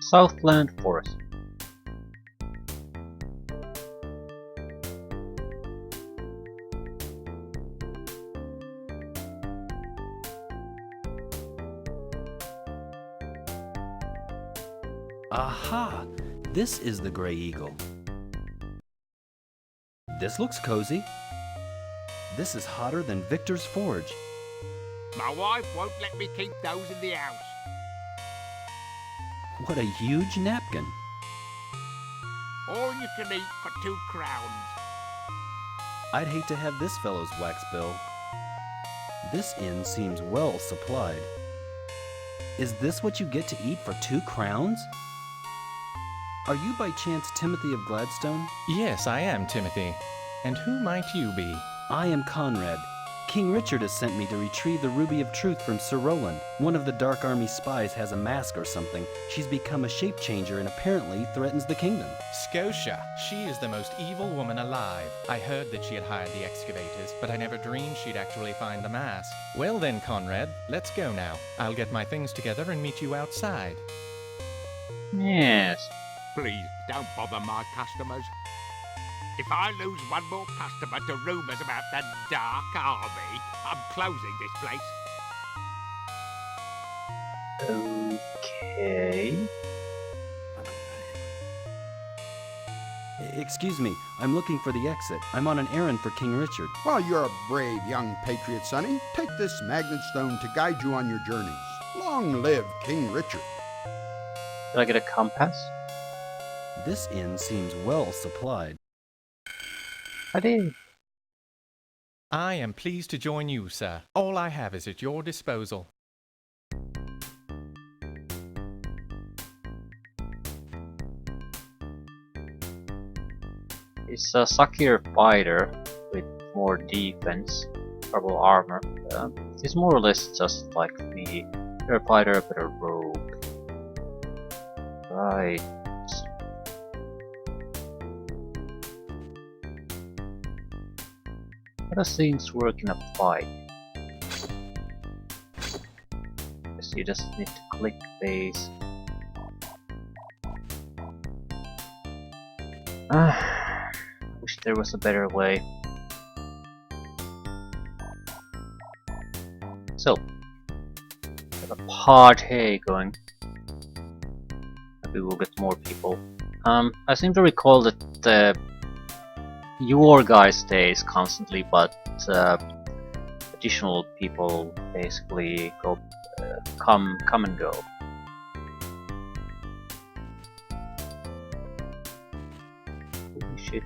Southland Forest. Aha! This is the Grey Eagle. This looks cozy. This is hotter than Victor's Forge. My wife won't let me keep those in the house. What a huge napkin. All you can eat for 2 crowns. I'd hate to have this fellow's wax bill. This inn seems well supplied. Is this what you get to eat for 2 crowns? Are you by chance Timothy of Gladstone? Yes, I am Timothy. And who might you be? I am Conrad. King Richard has sent me to retrieve the Ruby of Truth from Sir Roland. One of the Dark Army spies has a mask or something. She's become a shape changer and apparently threatens the kingdom. Scotia. She is the most evil woman alive. I heard that she had hired the excavators, but I never dreamed she'd actually find the mask. Well then, Conrad, let's go now. I'll get my things together and meet you outside. Yes. Please, don't bother my customers. If I lose one more customer to rumours about the Dark Army, I'm closing this place. Okay. Excuse me, I'm looking for the exit. I'm on an errand for King Richard. Well, you're a brave young patriot, Sonny. Take this magnet stone to guide you on your journeys. Long live King Richard. Did I get a compass? This inn seems well supplied. I did. I am pleased to join you, sir. All I have is at your disposal. It's a Sakir fighter with more defense, purple armor. He's more or less just like me. You're a fighter but a rogue. Right. How does things work in a fight? Guess you just need to click base. Wish there was a better way. So, have a party going. Maybe we'll get more people. I seem to recall that your guy stays constantly, but additional people basically go come and go. Holy shit.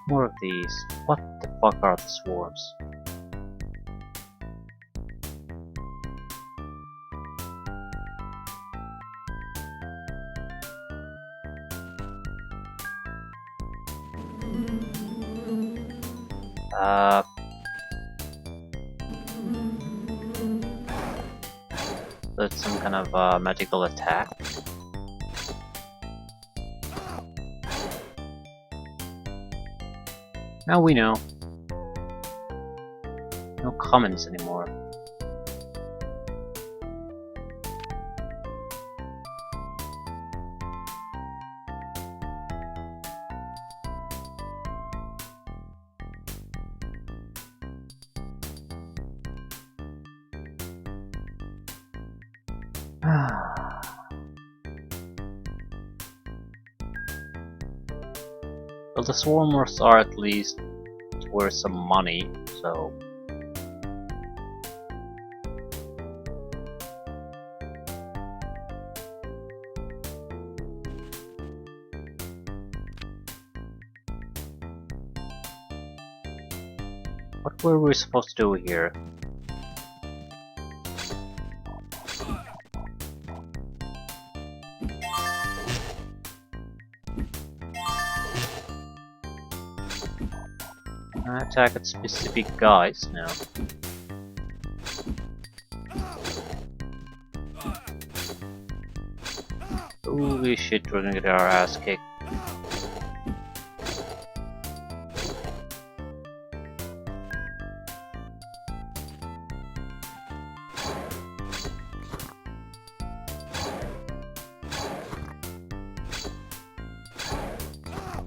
More of these. What the fuck are the swarms? That's some kind of magical attack. Now we know. No comments anymore. Well, the swarmers are at least worth some money, so... What were we supposed to do here? Attack at specific guys now. Holy shit, we're gonna get our ass kicked.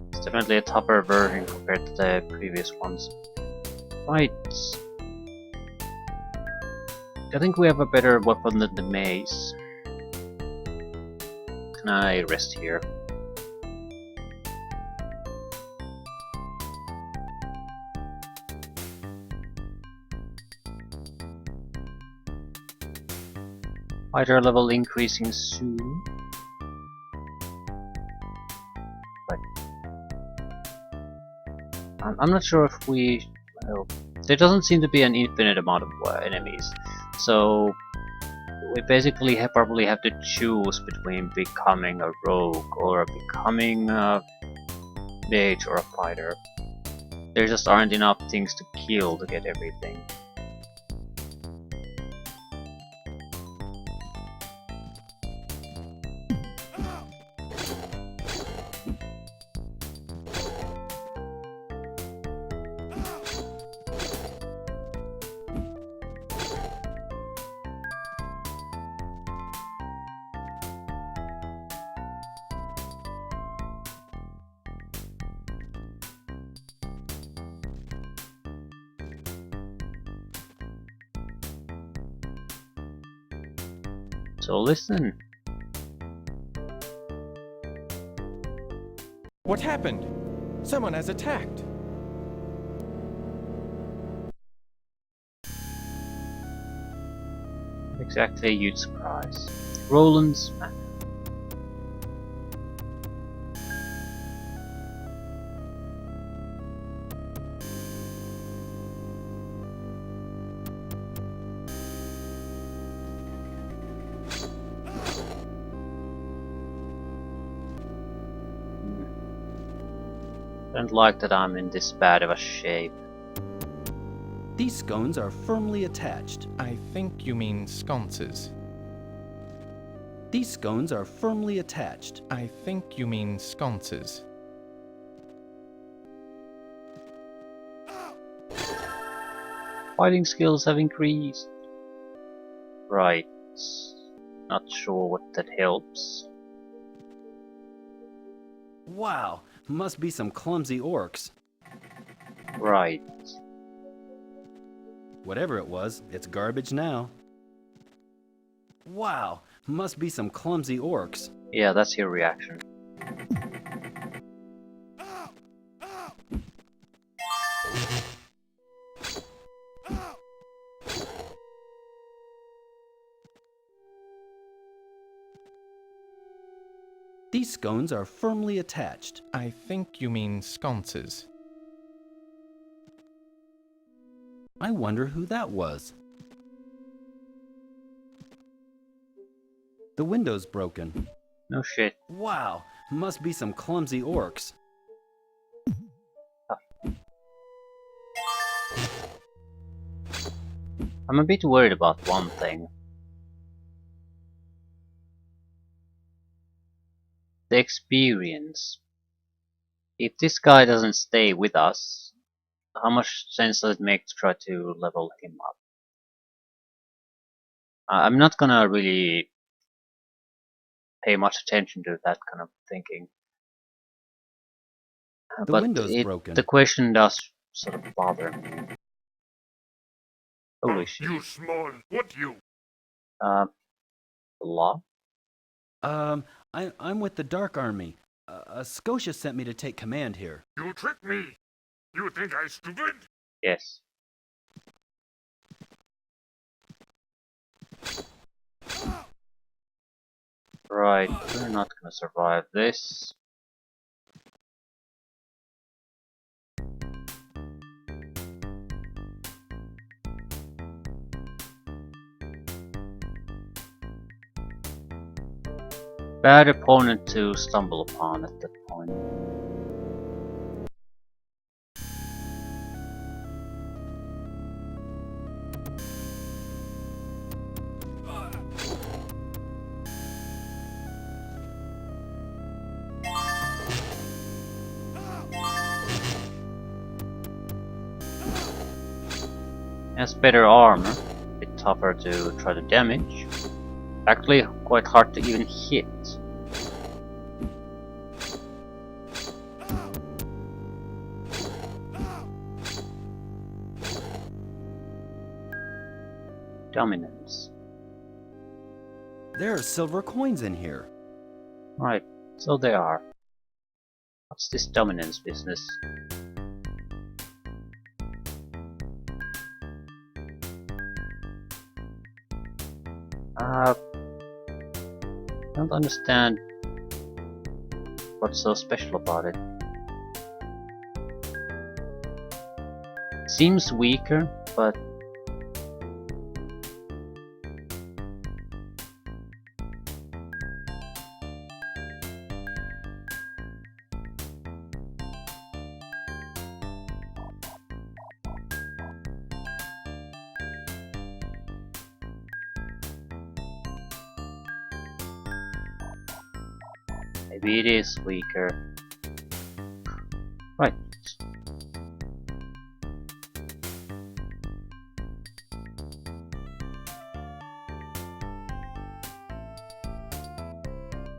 It's definitely a tougher version compared to the previous ones. Right. I think we have a better weapon than the mace. Can I rest here? Fighter level increasing soon. But I'm not sure if we... Well, there doesn't seem to be an infinite amount of enemies, so we basically probably have to choose between becoming a rogue or becoming a mage or a fighter. There just aren't enough things to kill to get everything. So listen. What happened? Someone has attacked. Not exactly a huge surprise. Roland's man. Don't like that I'm in this bad of a shape. These scones are firmly attached. I think you mean sconces. These scones are firmly attached. I think you mean sconces. Fighting skills have increased. Right. Not sure what that helps. Wow, must be some clumsy orcs. Right. Whatever it was, it's garbage now. Wow, must be some clumsy orcs. Yeah, that's your reaction. These scones are firmly attached. I think you mean sconces. I wonder who that was. The window's broken. No shit. Wow, must be some clumsy orcs. I'm a bit worried about one thing. The experience. If this guy doesn't stay with us, how much sense does it make to try to level him up? I'm not gonna really pay much attention to that kind of thinking. The But window's broken. the question does sort of bother me. Holy shit. You small, what you? Law? I'm with the Dark Army. Scotia sent me to take command here. You tricked me. You think I stupid? Yes. Right, we're not gonna survive this. Bad opponent to stumble upon at that point. has better armor, a bit tougher to try to damage. Actually, quite hard to even hit. Dominance. There are silver coins in here. Right, so they are. What's this dominance business? I don't understand what's so special about it. Seems weaker, but maybe it is weaker. Right.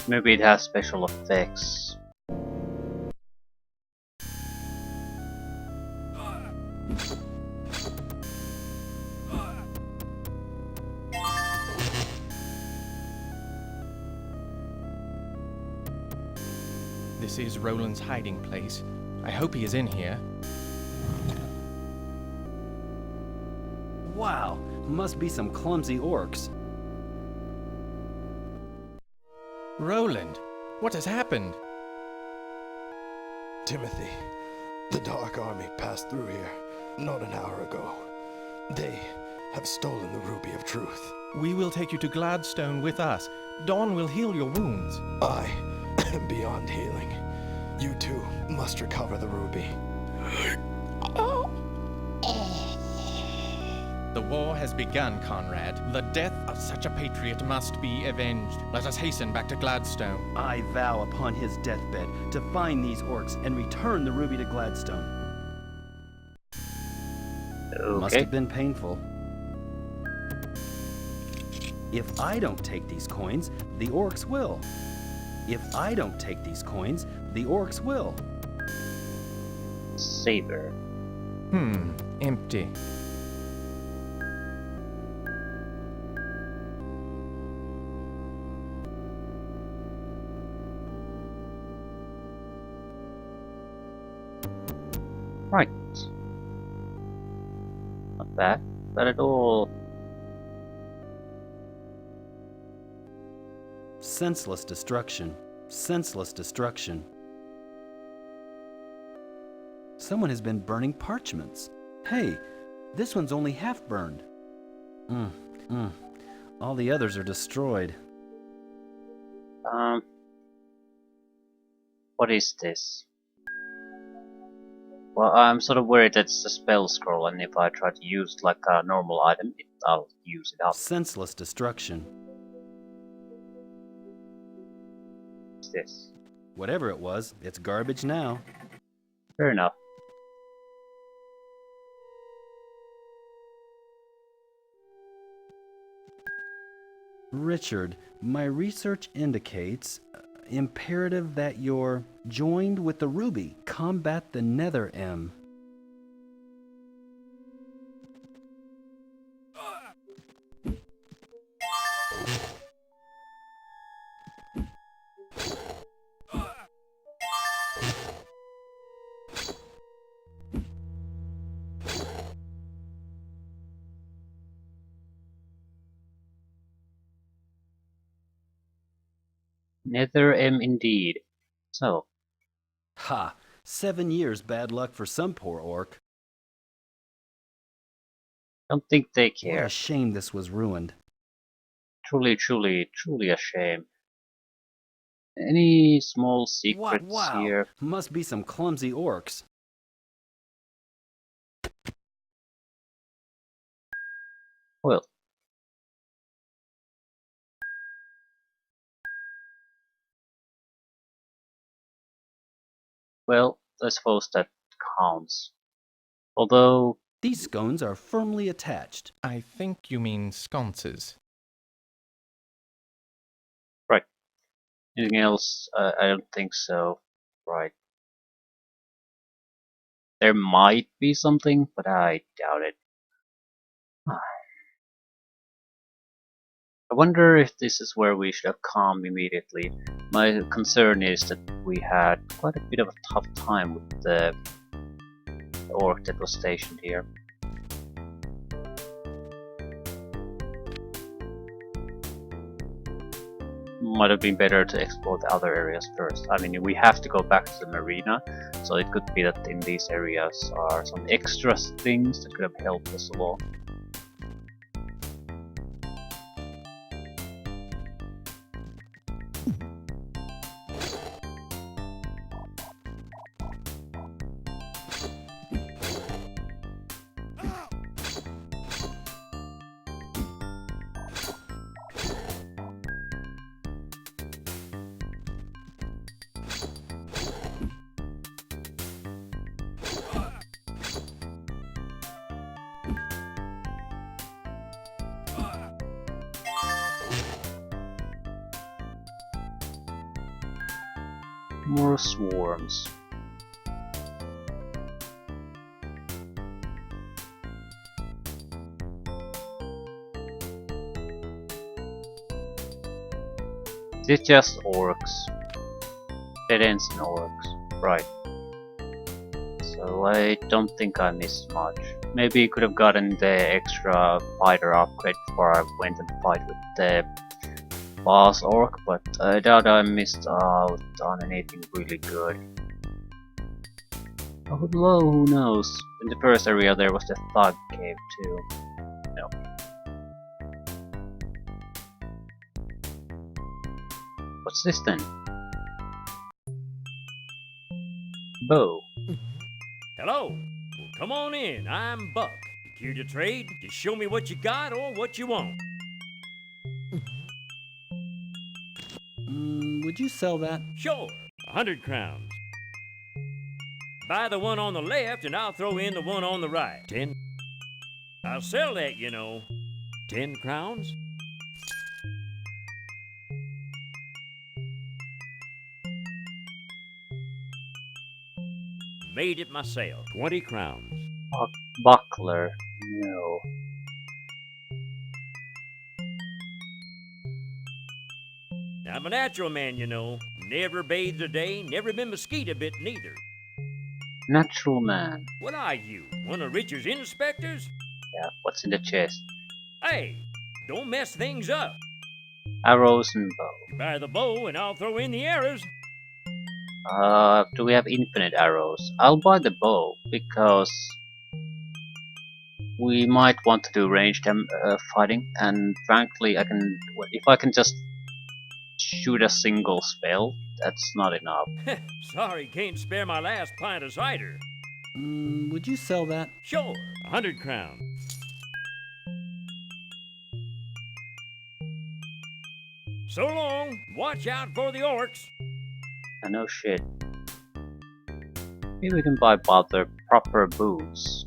Maybe it has special effects. This is Roland's hiding place. I hope he is in here. Wow, must be some clumsy orcs. Roland, what has happened? Timothy, the Dark Army passed through here not an hour ago. They have stolen the Ruby of Truth. We will take you to Gladstone with us. Dawn will heal your wounds. I am beyond healing. You too must recover the Ruby. The war has begun, Conrad. The death of such a patriot must be avenged. Let us hasten back to Gladstone. I vow upon his deathbed to find these orcs and return the ruby to Gladstone. Must Okay. have been painful. If I don't take these coins, the orcs will. If I don't take these coins, the orcs will. Saber. Empty. Right. Not bad. Bad at all. Senseless destruction. Senseless destruction. Someone has been burning parchments. Hey, this one's only half burned. All the others are destroyed. What is this? Well, I'm sort of worried that's a spell scroll, and if I try to use like a normal item, I'll use it up. Senseless destruction. What's this? Whatever it was, it's garbage now. Fair enough. Richard, my research indicates imperative that you're joined with the Ruby. Combat the Nether M. Nether M indeed. So, Ha! 7 years bad luck for some poor orc. don't think they What care. a shame this was ruined. Truly, truly, truly a shame. Any small secrets Wow! here? Must be some clumsy orcs. Well. Well, I suppose that counts. Although, These scones are firmly attached. I think you mean sconces. Right. Anything else? I don't think so. Right. There might be something, but I doubt it. I wonder if this is where we should have come immediately. My concern is that we had quite a bit of a tough time with the orc that was stationed here. Might have been better to explore the other areas first. I mean, we have to go back to the marina, so it could be that in these areas are some extra things that could have helped us along. More swarms. Is it just orcs? Dead ends and orcs. Right. So I don't think I missed much. Maybe I could have gotten the extra fighter upgrade before I went and fight with the boss orc, but I doubt I missed out on anything really good. Although, who knows? In the first area there was the thug cave too. No. What's this then? Bow. Hello. Well, come on in. I'm Buck. You here to trade? Just show me what you got or what you want. Would you sell that? Sure. 100 crowns. Buy the one on the left and I'll throw in the one on the right. 10. I'll sell that, you know. 10 crowns? Made it myself. 20 crowns. Buckler. No. I'm a natural man, you know. Never bathed a day, never been mosquito bitten neither. Natural man. What are you? One of Richard's inspectors? Yeah, what's in the chest? Hey, don't mess things up. Arrows and bow. You buy the bow and I'll throw in the arrows. Do we have infinite arrows? I'll buy the bow, because we might want to do ranged fighting, and frankly, if I can just shoot a single spell, that's not enough. Sorry, can't spare my last pint of cider. Would you sell that? Sure, 100 crowns. So long. Watch out for the orcs. I know shit. Maybe we can buy proper boots.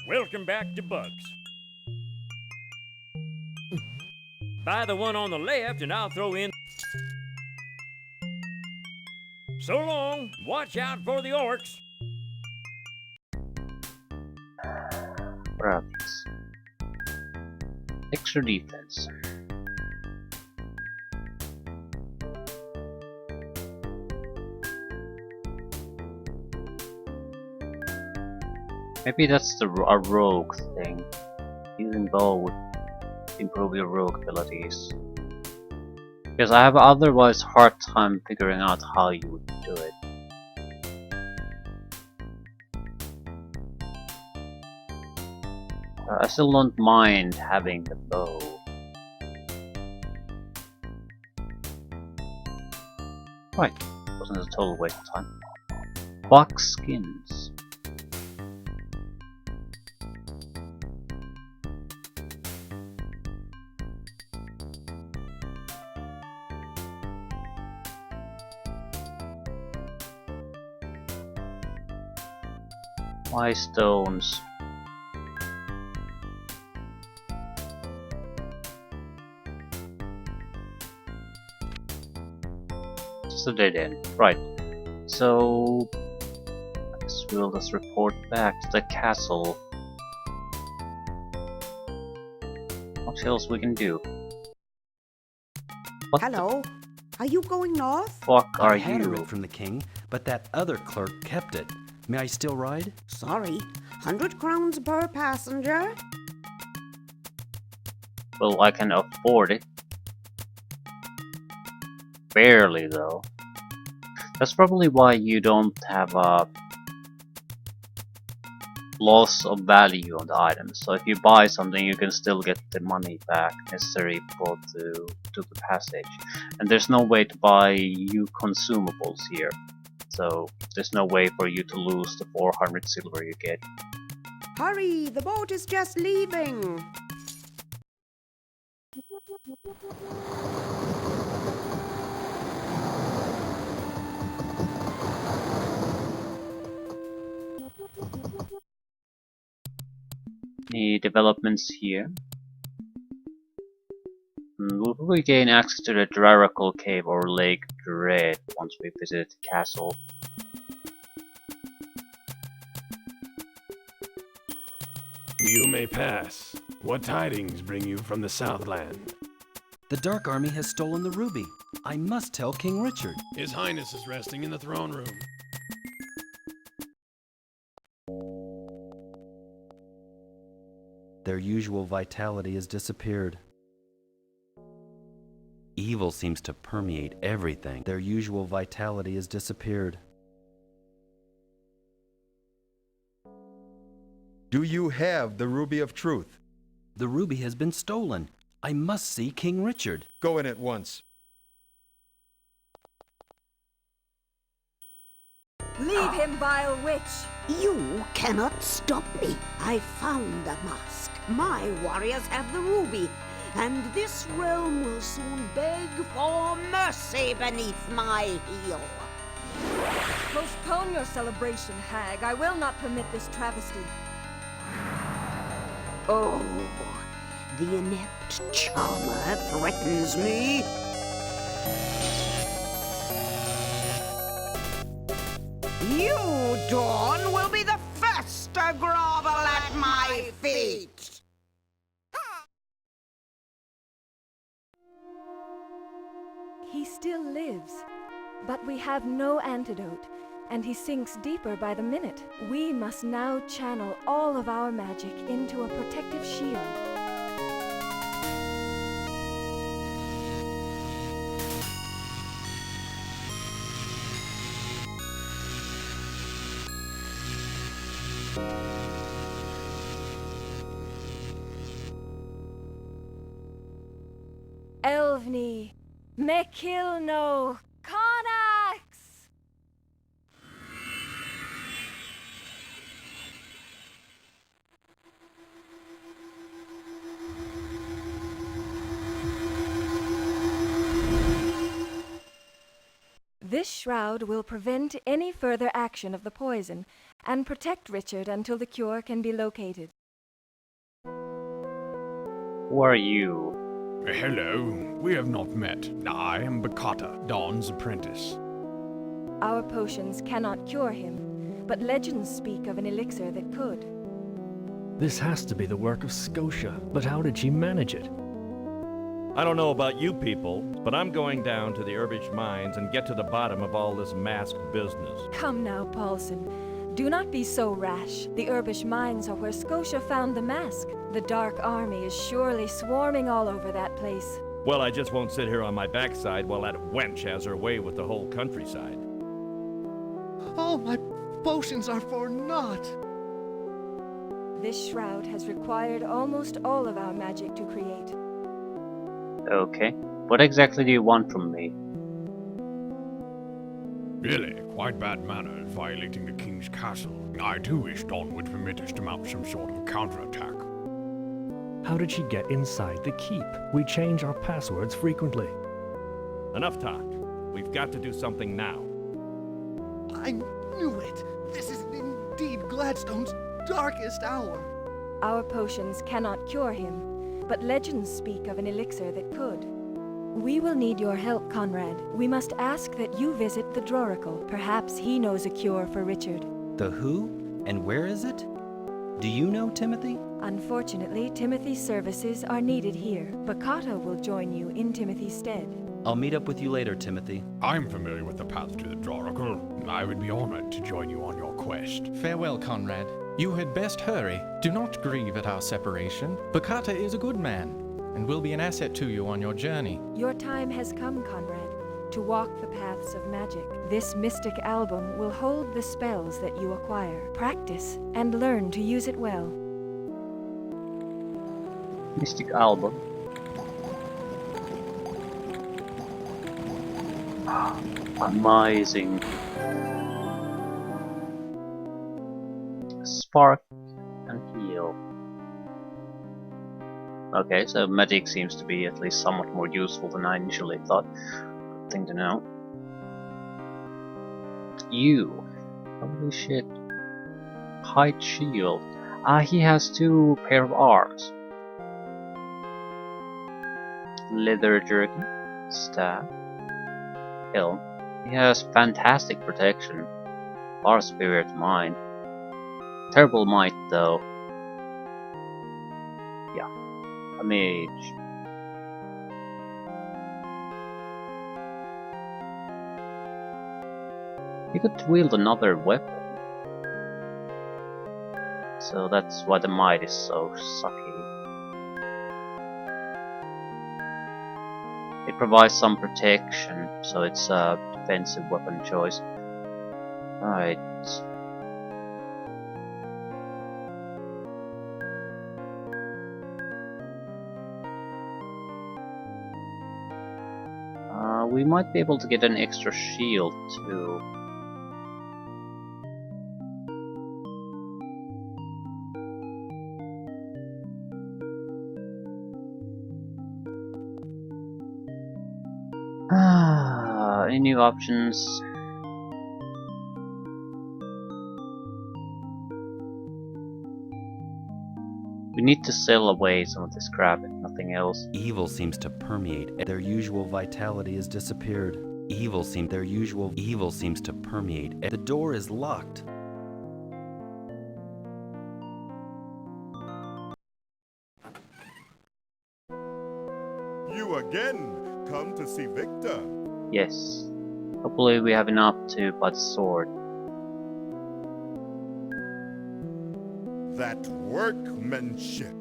Welcome back to Bugs. Buy the one on the left and I'll throw in. So long. Watch out for the orcs. What are these? Extra defense. Maybe that's a rogue thing. Using bow would improve your rogue abilities. Because I have otherwise hard time figuring out how you would do it. I still don't mind having the bow. Right, wasn't a total waste of time. Box skins. Why stones? Just a dead end. Right. So I guess we'll just report back to the castle. What else we can do? What Hello? Are you going north? the fuck I are had a you? writ from the king, but that other clerk kept it. May I still ride? Sorry, 100 crowns per passenger? Well, I can afford it. Barely, though. That's probably why you don't have a loss of value on the items. So if you buy something, you can still get the money back necessary for to the passage. And there's no way to buy new consumables here. So there's no way for you to lose the 400 silver you get. Hurry, the boat is just leaving. Any developments here? Will we gain access to the Draracle Cave or Lake Dread once we visit the castle? You may pass. What tidings bring you from the Southland? The Dark Army has stolen the ruby. I must tell King Richard. His Highness is resting in the throne room. Their usual vitality has disappeared. Evil seems to permeate everything. Their usual vitality has disappeared. Do you have the Ruby of Truth? The ruby has been stolen. I must see King Richard. Go in at once. Leave him, vile witch! You cannot stop me. I found the mask. My warriors have the ruby, and this realm will soon beg for mercy beneath my heel. Postpone your celebration, hag. I will not permit this travesty. Oh, the inept charmer threatens me. You, Dawn, will be the first to grovel at my feet. He still lives, but we have no antidote, and he sinks deeper by the minute. We must now channel all of our magic into a protective shield. Elvni, Mekilno, Konax! This shroud will prevent any further action of the poison and protect Richard until the cure can be located. Who are you? Hello, we have not met. I am Bakata, Dawn's apprentice. Our potions cannot cure him, but legends speak of an elixir that could. This has to be the work of Scotia, but how did she manage it? I don't know about you people, but I'm going down to the Herbage mines and get to the bottom of all this masked business. Come now, Paulson. Do not be so rash. The Herbage mines are where Scotia found the mask. The Dark Army is surely swarming all over that place. Well, I just won't sit here on my backside while that wench has her way with the whole countryside. All my potions are for naught. This shroud has required almost all of our magic to create. Okay. What exactly do you want from me? Really, quite bad manners violating the king's castle. I too wish Dawn would permit us to mount some sort of counterattack. How did she get inside the keep? We change our passwords frequently. Enough talk. We've got to do something now. I knew it! This is indeed Gladstone's darkest hour. Our potions cannot cure him, but legends speak of an elixir that could. We will need your help, Conrad. We must ask that you visit the Droracle. Perhaps he knows a cure for Richard. The who? And where is it? Do you know, Timothy? Unfortunately, Timothy's services are needed here. Bakata will join you in Timothy's stead. I'll meet up with you later, Timothy. I'm familiar with the path to the Droracle. I would be honored to join you on your quest. Farewell, Conrad. You had best hurry. Do not grieve at our separation. Bakata is a good man, and will be an asset to you on your journey. Your time has come, Conrad, to walk the paths of magic. This mystic album will hold the spells that you acquire. Practice and learn to use it well. Mystic album. Amazing. Spark and heal. Okay, so magic seems to be at least somewhat more useful than I initially thought. Good thing to know. You. Holy shit. Height shield. Ah, he has 2 pair of arms. Leather jerkin. Staff. Helm. He has fantastic protection. Far superior to mine. Terrible might though. Yeah. A mage. He could wield another weapon. So that's why the might is so sucky. It provides some protection, so it's a defensive weapon choice. Right. We might be able to get an extra shield too. Any new options? We need to sell away some of this crap, if nothing else. Evil seems to permeate. Their usual vitality has disappeared. Evil seems to permeate. The door is locked. You again? Come to see Victor? Yes. Hopefully we have enough to buy the sword. That workmanship.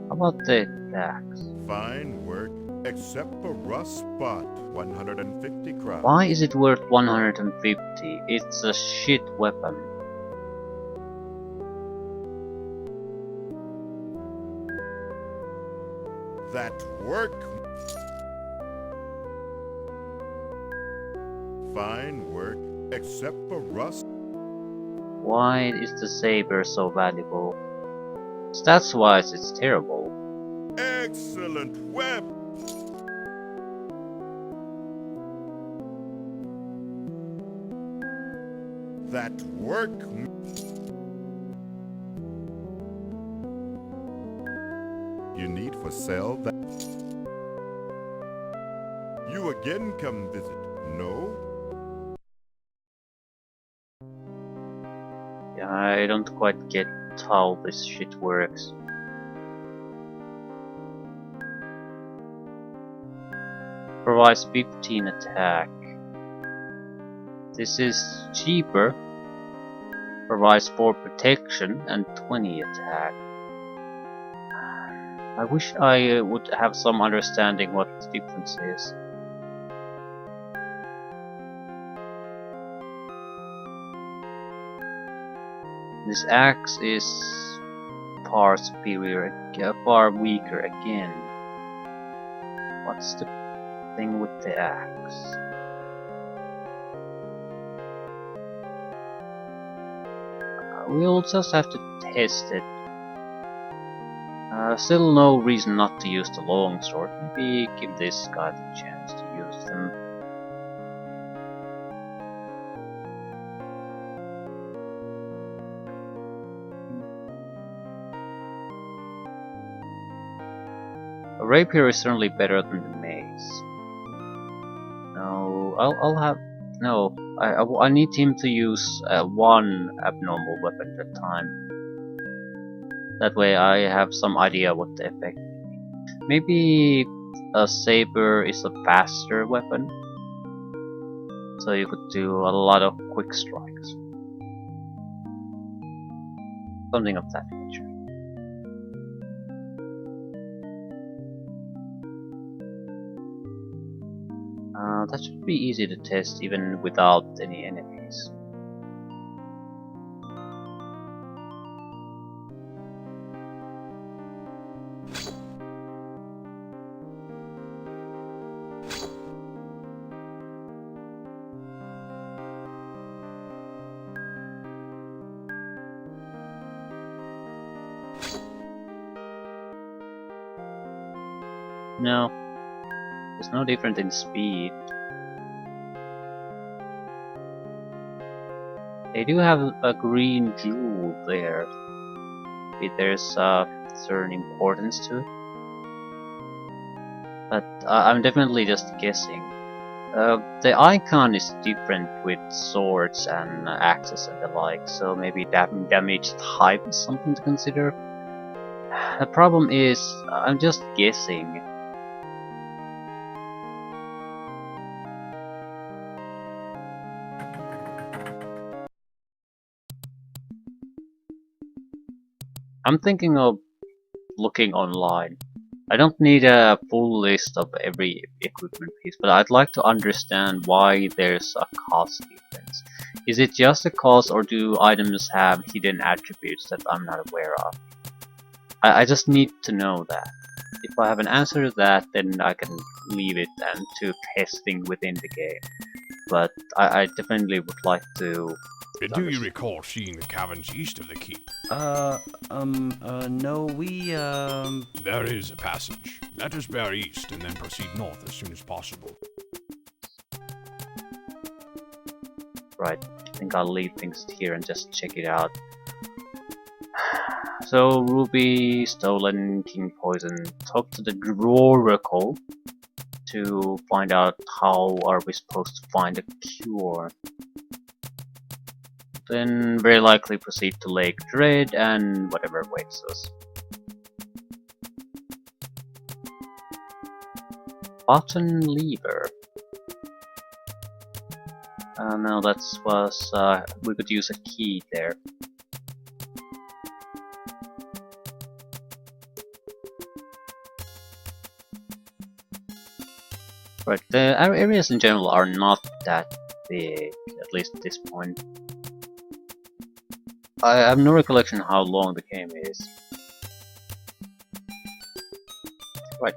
How about the axe? Fine work, except for rust spot. 150 crowns. Why is it worth 150? It's a shit weapon. That work. Fine work, except for rust. Why is the saber so valuable? Stats wise, it's terrible. Excellent web. That work. You need for sale that. You again come visit. No? Yeah, I don't quite get how this shit works. Provides 15 attack. This is cheaper. Provides 4 protection and 20 attack. I wish I would have some understanding what the difference is. This axe is far superior, far weaker again. What's the thing with the axe? We'll just have to test it. Still no reason not to use the longsword. Maybe give this guy the chance to use them. A rapier is certainly better than the mace. No, I'll have... No, I need him to use one abnormal weapon at a time. That way I have some idea what the effect will be. Maybe a saber is a faster weapon, so you could do a lot of quick strikes. Something of that nature. That should be easy to test even without any enemies. No, there's no difference in speed. They do have a green jewel there. Maybe there's a certain importance to it. But I'm definitely just guessing. The icon is different with swords and axes and the like, so maybe damage type is something to consider. The problem is, I'm just guessing. I'm thinking of looking online. I don't need a full list of every equipment piece, but I'd like to understand why there's a cost difference. Is it just a cost, or do items have hidden attributes that I'm not aware of? I just need to know that. If I have an answer to that, then I can leave it and to testing within the game. But I definitely would like to... Do you recall seeing the caverns east of the keep? No, we, There is a passage. Let us bear east and then proceed north as soon as possible. Right, I think I'll leave things here and just check it out. So, Ruby, Stolen, King Poison, talk to the Oracle to find out how are we supposed to find a cure. Then very likely proceed to Lake Dread and whatever waits us. Button lever. No, that was we could use a key there. Right, the areas in general are not that big, at least at this point. I have no recollection how long the game is. Right,